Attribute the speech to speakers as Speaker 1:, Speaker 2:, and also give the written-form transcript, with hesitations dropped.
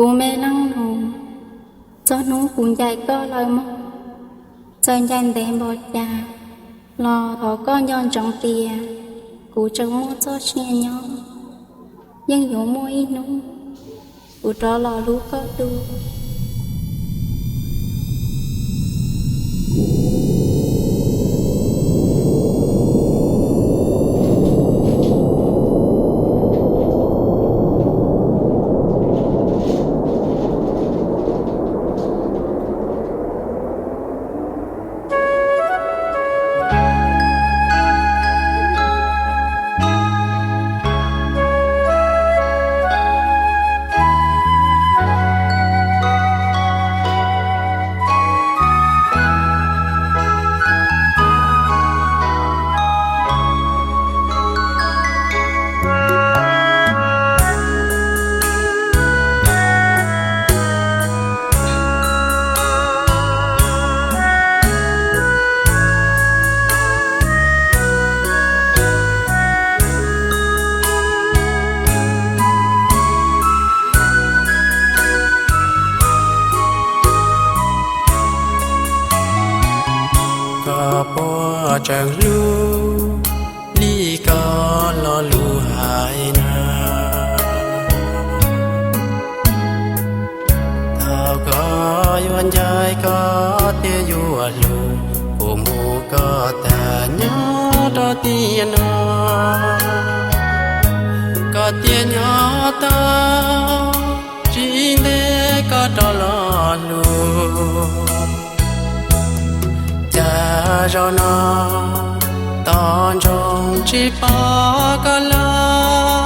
Speaker 1: กูแม่ลังหนูจอหนูปุ่นใหญ่ก็เลยมองเจอยันแดงบอดยารอthọ có nhon trọng tia cụ trông mua cho chia nhau nhưng dù mua ít nụ cụ trò lò lú có đu
Speaker 2: bỏ chẳng lưu lý có lo lưu hại na thao có yuan dài có tia yua lu phù mù có ta nhớ cho tia nó có tia nhỏ ta chỉ để có cho lo lu cho nó tòn trong chỉ ba cái lá